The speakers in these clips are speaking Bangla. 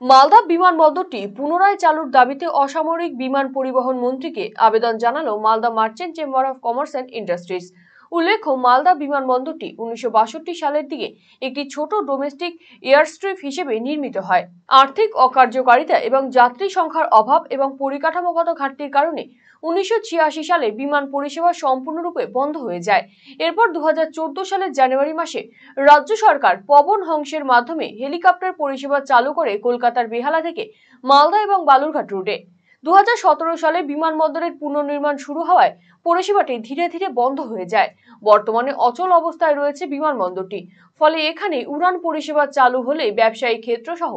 মালদা বিমানবন্দরটি পুনরায় চালুর দাবিতে অসামরিক বিমান পরিবহন মন্ত্রীকে আবেদন জানালো Malda merchant chamber of commerce and industries. উল্লেখ্য, মালদা বিমানবন্দরটি 1962 সালের দিকে একটি ছোট ডোমেস্টিক এয়ারস্ট্রিপ হিসেবে নির্মিত হয়। আর্থিক অকার্যকারিতা এবং যাত্রী সংখ্যার অভাব এবং পরিকাঠামোগত ঘাটতির কারণে 1986 সালে বিমান পরিষেবা সম্পূর্ণরূপে বন্ধ হয়ে যায়। এরপর 2014 সালের জানুয়ারি মাসে রাজ্য সরকার পবন হংসের মাধ্যমে হেলিকপ্টার পরিষেবা চালু করে কলকাতার বেহালা থেকে মালদা এবং বালুরঘাট রুটে। 2017 সালে বিমানবন্দরের পুনর্নির্মাণ শুরু হওয়ায় পরিষেবাটি ধীরে ধীরে বন্ধ হয়ে যায়। বর্তমানে অচল অবস্থায় রয়েছে বিমানবন্দরটি। ফলে এখানে উড়ান পরিষেবা চালু হলে ব্যবসায়িক ক্ষেত্র সহ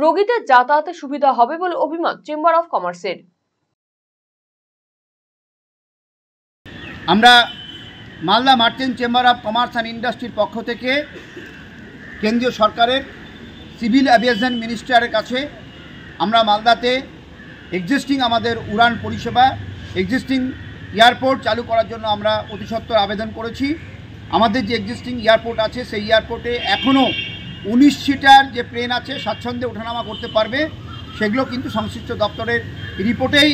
রোগীদের যাতায়াতে সুবিধা হবে বলে অভিমত চেম্বার অফ কমার্সের। আমরা Malda merchant chamber of commerce and ইন্ডাস্ট্রির পক্ষ থেকে কেন্দ্রীয় সরকারের সিভিল অ্যাভিয়েশন মিনিস্টারের কাছে আমরা মালদাতে এক্সিস্টিং আমাদের উড়ান পরিষেবা এক্সিস্টিং এয়ারপোর্ট চালু করার জন্য আমরা অতি সত্বর আবেদন করেছি। আমাদের যে এক্সিস্টিং এয়ারপোর্ট আছে সেই এয়ারপোর্টে এখনও 19 সিটার যে প্লেন আছে স্বাচ্ছন্দ্যে ওঠানামা করতে পারবে, সেগুলো কিন্তু সংশ্লিষ্ট দপ্তরের রিপোর্টেই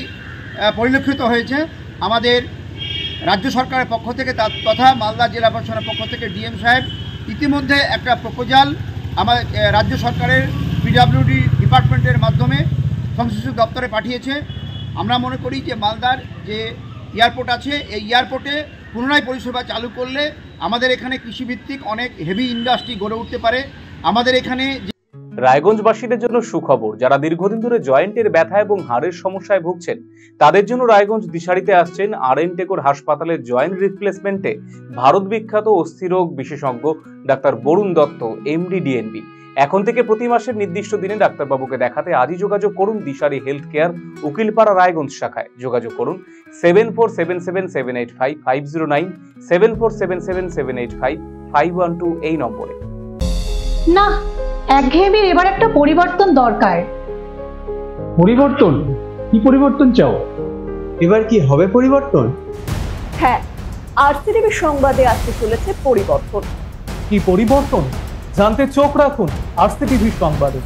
পরিলক্ষিত হয়েছে। আমাদের রাজ্য সরকারের পক্ষ থেকে তথা মালদা জেলা প্রশাসনের পক্ষ থেকে ডিএম সাহেব ইতিমধ্যে একটা প্রপোজাল আমার রাজ্য সরকারের পিডব্লিউডি ডিপার্টমেন্টের মাধ্যমে সংশ্লিষ্ট দপ্তরে পাঠিয়েছে। আমরা মনে করি যে মালদার যে এয়ারপোর্ট আছে এই এয়ারপোর্টে পুনরায় পরিষেবা চালু করলে আমাদের এখানে কৃষিভিত্তিক অনেক হেভি ইন্ডাস্ট্রি গড়ে উঠতে পারে। আমাদের এখানে রায়গঞ্জবাসীদের জন্য সুখবর, যারা দীর্ঘদিন ধরে জয়েন্টের ব্যথা এবং হাড়ের সমস্যায় ভুগছেন তাদের জন্য রায়গঞ্জ দিশারিতে আসছেন আর.এন. টেকর হাসপাতালের জয়েন্ট রিপ্লেসমেন্টে ভারত বিখ্যাত অস্থিরোগ বিশেষজ্ঞ doctor Barun Dutta, MD, DNB. এখন থেকে প্রতি মাসের নির্দিষ্ট দিনে ডাক্তারবাবুকে দেখাতে আজই যোগাযোগ করুন দিশারি হেলথ কেয়ার, উকিলপাড়া, রায়গঞ্জ শাখায়। যোগাযোগ করুন 7477785509, 7477785512 এই নম্বরে। না, একঘেয়েমির এবার একটা পরিবর্তন দরকার। পরিবর্তন? কি পরিবর্তন চাও? এবার কি হবে পরিবর্তন? হ্যাঁ, আরসিটিভি সংবাদে আসতে চলেছে পরিবর্তন। কি পরিবর্তন জানতে চোখ রাখুন আরসিটিভি সংবাদে।